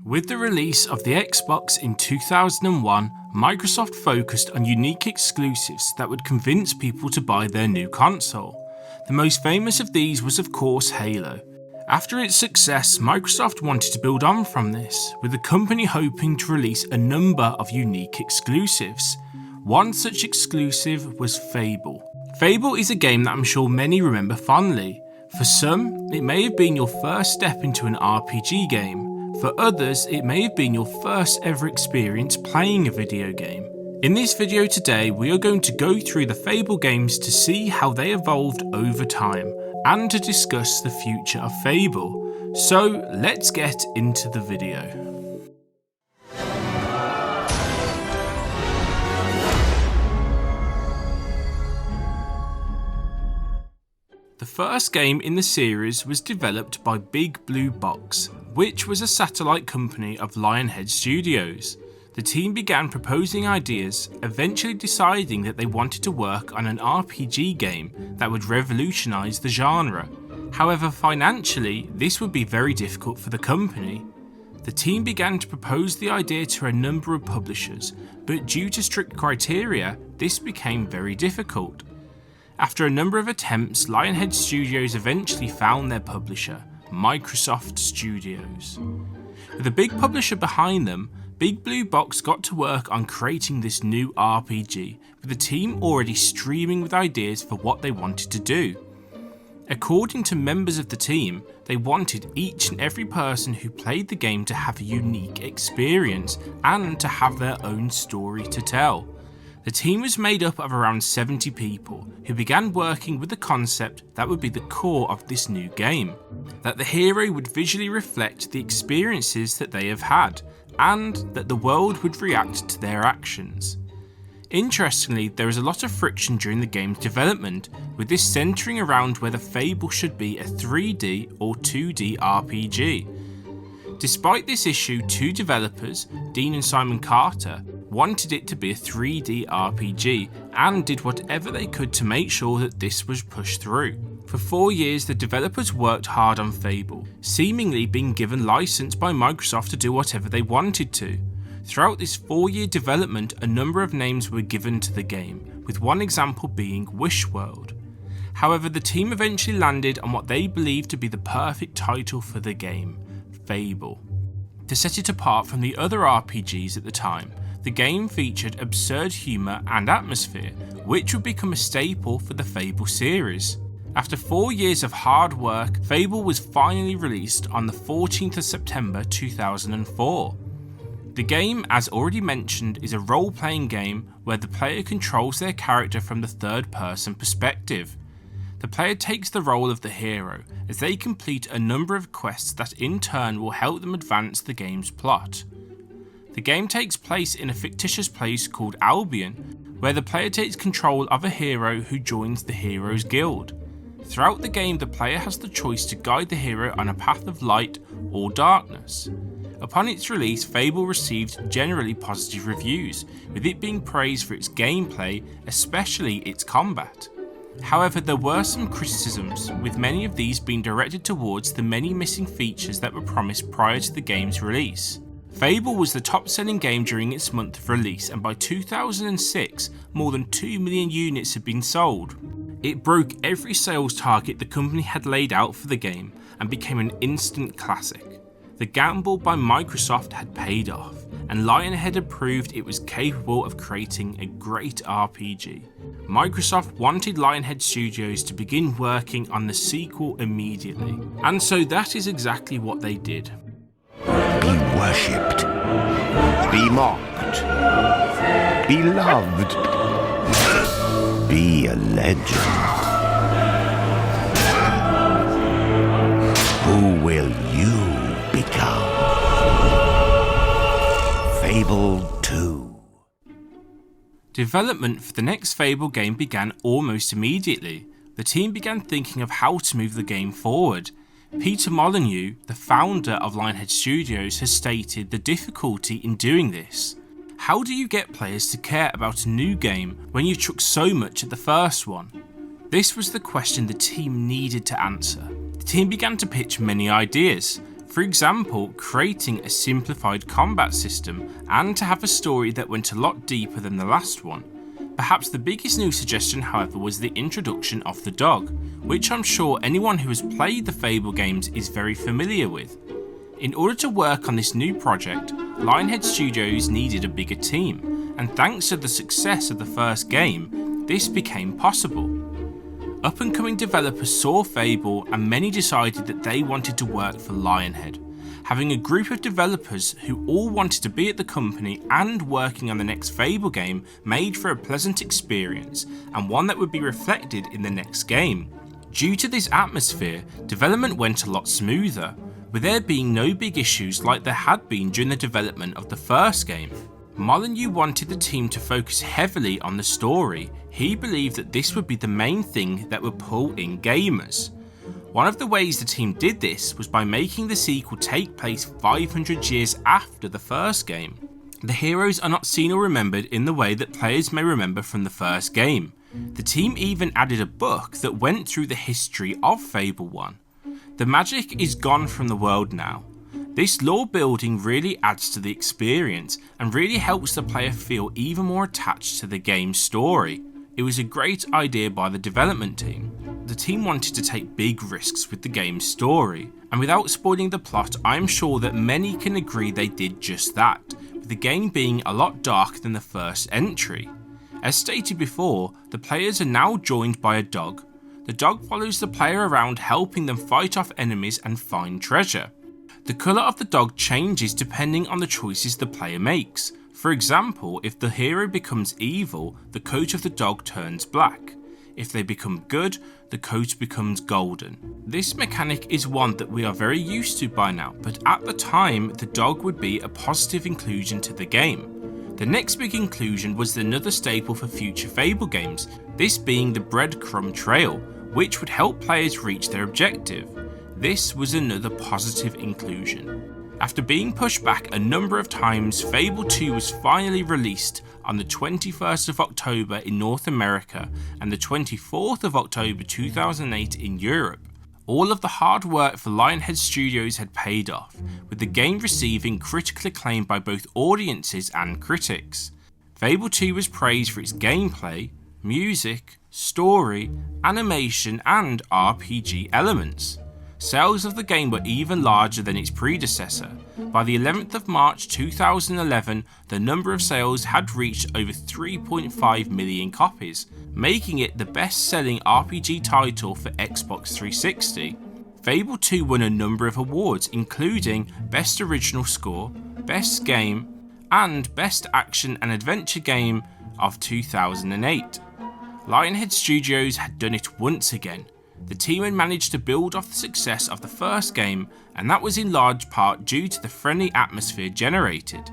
With the release of the Xbox in 2001, Microsoft focused on unique exclusives that would convince people to buy their new console. The most famous of these was of course Halo. After its success, Microsoft wanted to build on from this, with the company hoping to release a number of unique exclusives. One such exclusive was Fable. Fable is a game that I'm sure many remember fondly. For some, it may have been your first step into an RPG game. For others, it may have been your first ever experience playing a video game. In this video today, we are going to go through the Fable games to see how they evolved over time, and to discuss the future of Fable. So let's get into the video. The first game in the series was developed by Big Blue Box, which was a satellite company of Lionhead Studios. The team began proposing ideas, eventually deciding that they wanted to work on an RPG game that would revolutionise the genre. However, financially, this would be very difficult for the company. The team began to propose the idea to a number of publishers, but due to strict criteria, this became very difficult. After a number of attempts, Lionhead Studios eventually found their publisher, Microsoft Studios. With a big publisher behind them, Big Blue Box got to work on creating this new RPG, with the team already streaming with ideas for what they wanted to do. According to members of the team, they wanted each and every person who played the game to have a unique experience and to have their own story to tell. The team was made up of around 70 people who began working with the concept that would be the core of this new game, that the hero would visually reflect the experiences that they have had, and that the world would react to their actions. Interestingly, there is a lot of friction during the game's development, with this centering around whether Fable should be a 3D or 2D RPG. Despite this issue, two developers, Dean and Simon Carter, wanted it to be a 3D RPG and did whatever they could to make sure that this was pushed through. For 4 years, the developers worked hard on Fable, seemingly being given license by Microsoft to do whatever they wanted to. Throughout this 4-year development, a number of names were given to the game, with one example being Wishworld. However, the team eventually landed on what they believed to be the perfect title for the game, Fable. To set it apart from the other RPGs at the time, the game featured absurd humour and atmosphere, which would become a staple for the Fable series. After 4 years of hard work, Fable was finally released on the 14th of September 2004. The game, as already mentioned, is a role-playing game where the player controls their character from the third-person perspective. The player takes the role of the hero as they complete a number of quests that in turn will help them advance the game's plot. The game takes place in a fictitious place called Albion, where the player takes control of a hero who joins the Heroes Guild. Throughout the game, the player has the choice to guide the hero on a path of light or darkness. Upon its release, Fable received generally positive reviews, with it being praised for its gameplay, especially its combat. However, there were some criticisms, with many of these being directed towards the many missing features that were promised prior to the game's release. Fable was the top-selling game during its month of release, and by 2006, more than 2 million units had been sold. It broke every sales target the company had laid out for the game, and became an instant classic. The gamble by Microsoft had paid off, and Lionhead had proved it was capable of creating a great RPG. Microsoft wanted Lionhead Studios to begin working on the sequel immediately, and so that is exactly what they did. Be worshipped, be mocked, be loved, be a legend. Who will you become? Fable 2. Development for the next Fable game began almost immediately. The team began thinking of how to move the game forward. Peter Molyneux, the founder of Lionhead Studios, has stated the difficulty in doing this. How do you get players to care about a new game when you took so much at the first one? This was the question the team needed to answer. The team began to pitch many ideas. For example, creating a simplified combat system and to have a story that went a lot deeper than the last one. Perhaps the biggest new suggestion, however, was the introduction of the dog, which I'm sure anyone who has played the Fable games is very familiar with. In order to work on this new project, Lionhead Studios needed a bigger team, and thanks to the success of the first game, this became possible. Up and coming developers saw Fable and many decided that they wanted to work for Lionhead. Having a group of developers who all wanted to be at the company and working on the next Fable game made for a pleasant experience and one that would be reflected in the next game. Due to this atmosphere, development went a lot smoother, with there being no big issues like there had been during the development of the first game. Molyneux wanted the team to focus heavily on the story. He believed that this would be the main thing that would pull in gamers. One of the ways the team did this was by making the sequel take place 500 years after the first game. The heroes are not seen or remembered in the way that players may remember from the first game. The team even added a book that went through the history of Fable 1. The magic is gone from the world now. This lore building really adds to the experience and really helps the player feel even more attached to the game's story. It was a great idea by the development team. The team wanted to take big risks with the game's story, and without spoiling the plot, I am sure that many can agree they did just that, with the game being a lot darker than the first entry. As stated before, the players are now joined by a dog. The dog follows the player around, helping them fight off enemies and find treasure. The colour of the dog changes depending on the choices the player makes. For example, if the hero becomes evil, the coat of the dog turns black. If they become good, the coat becomes golden. This mechanic is one that we are very used to by now, but at the time, the dog would be a positive inclusion to the game. The next big inclusion was another staple for future Fable games, this being the breadcrumb trail, which would help players reach their objective. This was another positive inclusion. After being pushed back a number of times, Fable 2 was finally released on the 21st of October in North America and the 24th of October 2008 in Europe. All of the hard work for Lionhead Studios had paid off, with the game receiving critical acclaim by both audiences and critics. Fable 2 was praised for its gameplay, music, story, animation and RPG elements. Sales of the game were even larger than its predecessor. By the 11th of March 2011, the number of sales had reached over 3.5 million copies, making it the best-selling RPG title for Xbox 360. Fable 2 won a number of awards, including Best Original Score, Best Game, and Best Action and Adventure Game of 2008. Lionhead Studios had done it once again. The team had managed to build off the success of the first game, and that was in large part due to the friendly atmosphere generated.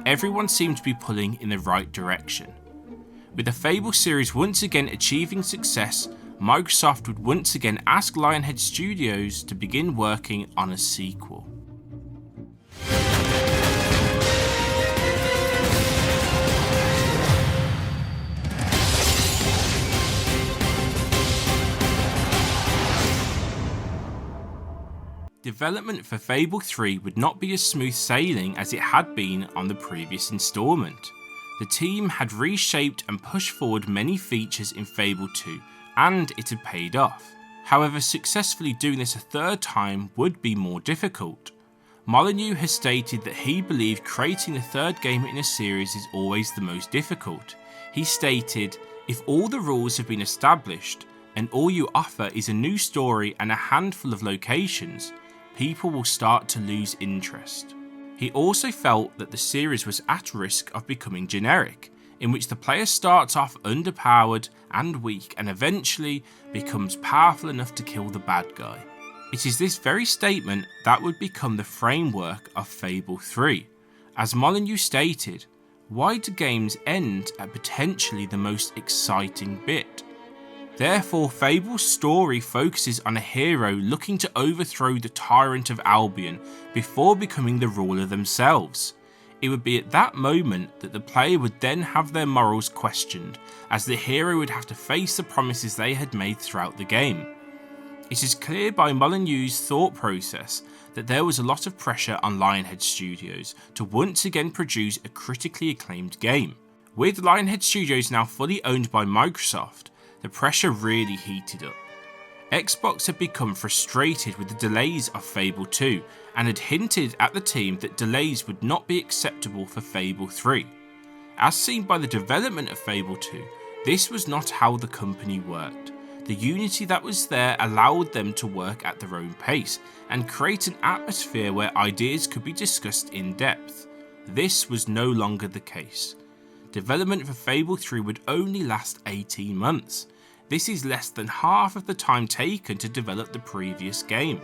Everyone seemed to be pulling in the right direction. With the Fable series once again achieving success, Microsoft would once again ask Lionhead Studios to begin working on a sequel. Development for Fable 3 would not be as smooth sailing as it had been on the previous installment. The team had reshaped and pushed forward many features in Fable 2, and it had paid off. However, successfully doing this a third time would be more difficult. Molyneux has stated that he believed creating the third game in a series is always the most difficult. He stated, "If all the rules have been established, and all you offer is a new story and a handful of locations, people will start to lose interest." He also felt that the series was at risk of becoming generic, in which the player starts off underpowered and weak and eventually becomes powerful enough to kill the bad guy. It is this very statement that would become the framework of Fable 3. As Molyneux stated, "Why do games end at potentially the most exciting bit?" Therefore, Fable's story focuses on a hero looking to overthrow the tyrant of Albion before becoming the ruler themselves. It would be at that moment that the player would then have their morals questioned, as the hero would have to face the promises they had made throughout the game. It is clear by Molyneux's thought process that there was a lot of pressure on Lionhead Studios to once again produce a critically acclaimed game. With Lionhead Studios now fully owned by Microsoft, the pressure really heated up. Xbox had become frustrated with the delays of Fable 2 and had hinted at the team that delays would not be acceptable for Fable 3. As seen by the development of Fable 2, this was not how the company worked. The unity that was there allowed them to work at their own pace and create an atmosphere where ideas could be discussed in depth. This was no longer the case. Development for Fable 3 would only last 18 months. This is less than half of the time taken to develop the previous game.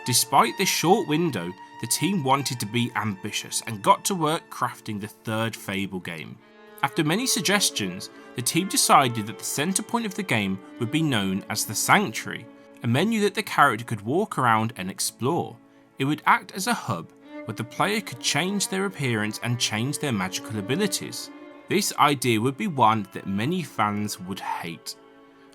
Despite this short window, the team wanted to be ambitious and got to work crafting the third Fable game. After many suggestions, the team decided that the centre point of the game would be known as the Sanctuary, a menu that the character could walk around and explore. It would act as a hub where the player could change their appearance and change their magical abilities. This idea would be one that many fans would hate.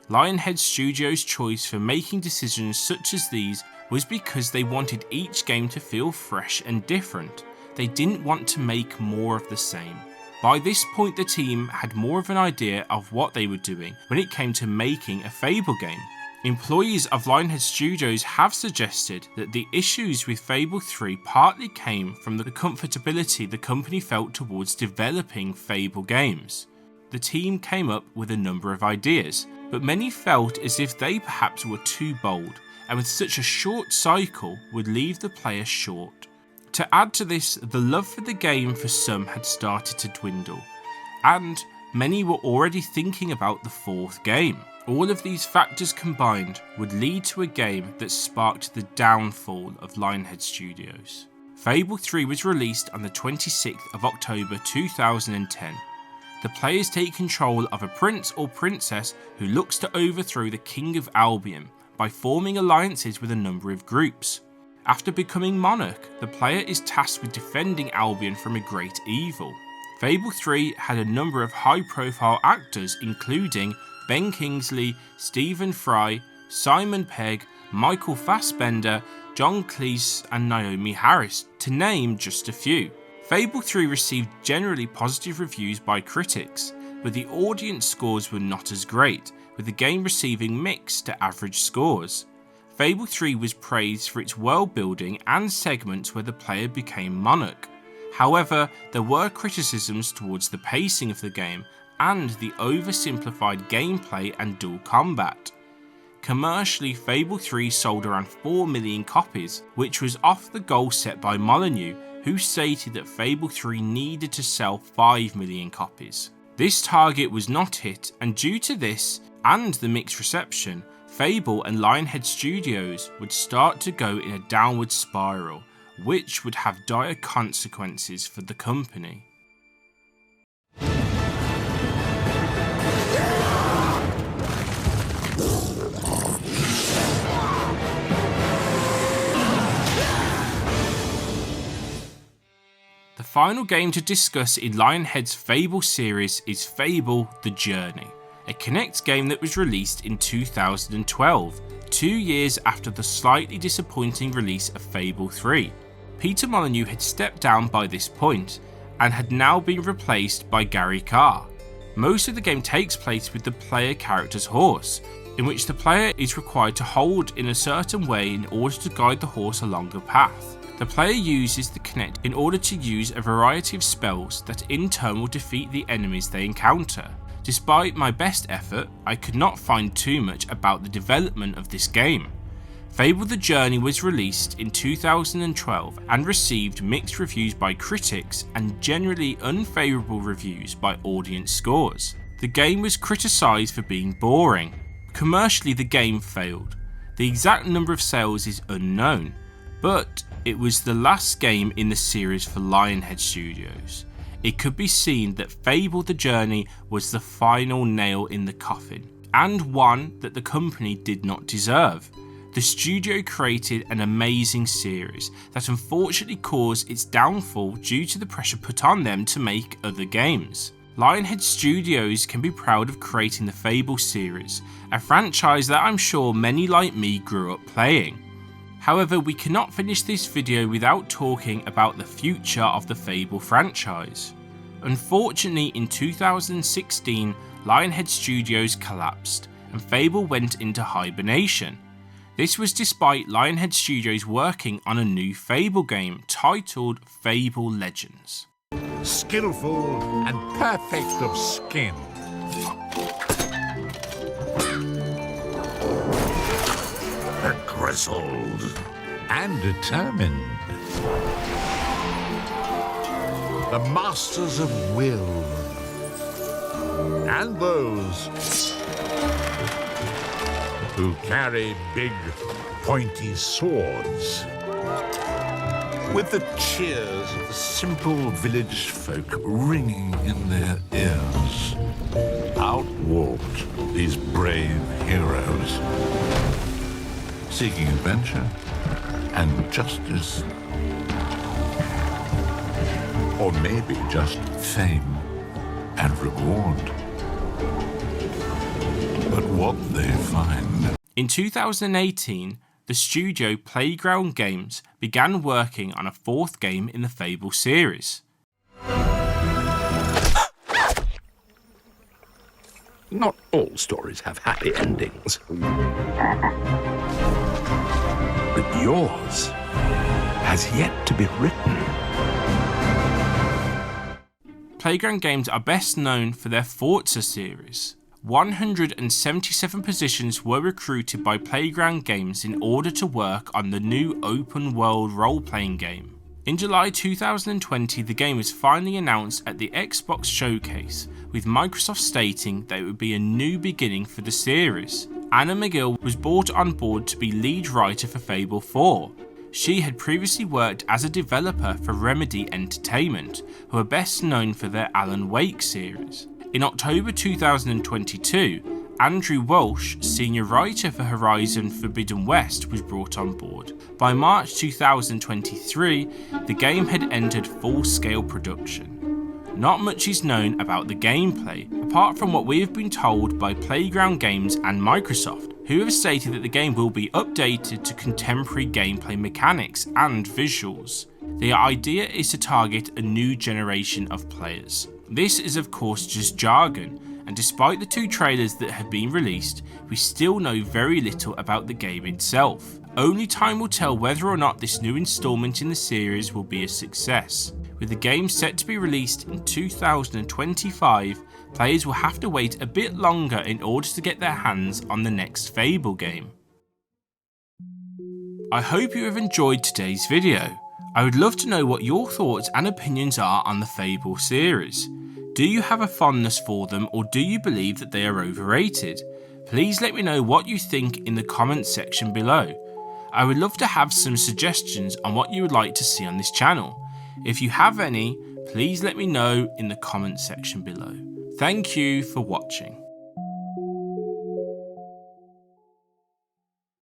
Lionhead Studios' choice for making decisions such as these was because they wanted each game to feel fresh and different. They didn't want to make more of the same. By this point, the team had more of an idea of what they were doing when it came to making a Fable game. Employees of Lionhead Studios have suggested that the issues with Fable 3 partly came from the comfortability the company felt towards developing Fable games. The team came up with a number of ideas, but many felt as if they perhaps were too bold, and with such a short cycle would leave the player short. To add to this, the love for the game for some had started to dwindle, and many were already thinking about the fourth game. All of these factors combined would lead to a game that sparked the downfall of Lionhead Studios. Fable 3 was released on the 26th of October 2010. The players take control of a prince or princess who looks to overthrow the King of Albion by forming alliances with a number of groups. After becoming monarch, the player is tasked with defending Albion from a great evil. Fable 3 had a number of high-profile actors including Ben Kingsley, Stephen Fry, Simon Pegg, Michael Fassbender, John Cleese and Naomi Harris, to name just a few. Fable 3 received generally positive reviews by critics, but the audience scores were not as great, with the game receiving mixed to average scores. Fable 3 was praised for its world building and segments where the player became monarch. However, there were criticisms towards the pacing of the game and the oversimplified gameplay and dual combat. Commercially, Fable 3 sold around 4 million copies, which was off the goal set by Molyneux, who stated that Fable 3 needed to sell 5 million copies. This target was not hit, and due to this and the mixed reception, Fable and Lionhead Studios would start to go in a downward spiral, which would have dire consequences for the company. The final game to discuss in Lionhead's Fable series is Fable: The Journey, a Kinect game that was released in 2012, 2 years after the slightly disappointing release of Fable 3. Peter Molyneux had stepped down by this point, and had now been replaced by Gary Carr. Most of the game takes place with the player character's horse, in which the player is required to hold in a certain way in order to guide the horse along a path. The player uses the Kinect in order to use a variety of spells that in turn will defeat the enemies they encounter. Despite my best effort, I could not find too much about the development of this game. Fable: The Journey was released in 2012 and received mixed reviews by critics and generally unfavourable reviews by audience scores. The game was criticised for being boring. Commercially, the game failed. The exact number of sales is unknown, but it was the last game in the series for Lionhead Studios. It could be seen that Fable: The Journey was the final nail in the coffin, and one that the company did not deserve. The studio created an amazing series that unfortunately caused its downfall due to the pressure put on them to make other games. Lionhead Studios can be proud of creating the Fable series, a franchise that I'm sure many like me grew up playing. However, we cannot finish this video without talking about the future of the Fable franchise. Unfortunately, in 2016, Lionhead Studios collapsed and Fable went into hibernation. This was despite Lionhead Studios working on a new Fable game titled Fable Legends. Skillful and perfect of skin. Grizzled and determined. The masters of will and those who carry big, pointy swords. With the cheers of the simple village folk ringing in their ears, out walked these brave heroes, seeking adventure and justice, or maybe just fame and reward. But what they find. In 2018, the studio Playground Games began working on a fourth game in the Fable series. Not all stories have happy endings. But yours has yet to be written. Playground Games are best known for their Forza series. 177 positions were recruited by Playground Games in order to work on the new open-world role-playing game. In July 2020, the game was finally announced at the Xbox Showcase, with Microsoft stating that it would be a new beginning for the series. Anna McGill was brought on board to be lead writer for Fable 4. She had previously worked as a developer for Remedy Entertainment, who are best known for their Alan Wake series. In October 2022, Andrew Walsh, senior writer for Horizon Forbidden West, was brought on board. By March 2023, the game had entered full-scale production. Not much is known about the gameplay, apart from what we have been told by Playground Games and Microsoft, who have stated that the game will be updated to contemporary gameplay mechanics and visuals. The idea is to target a new generation of players. This is of course just jargon, and despite the two trailers that have been released, we still know very little about the game itself. Only time will tell whether or not this new installment in the series will be a success. With the game set to be released in 2025, players will have to wait a bit longer in order to get their hands on the next Fable game. I hope you have enjoyed today's video. I would love to know what your thoughts and opinions are on the Fable series. Do you have a fondness for them, or do you believe that they are overrated? Please let me know what you think in the comments section below. I would love to have some suggestions on what you would like to see on this channel. If you have any, please let me know in the comments section below. Thank you for watching.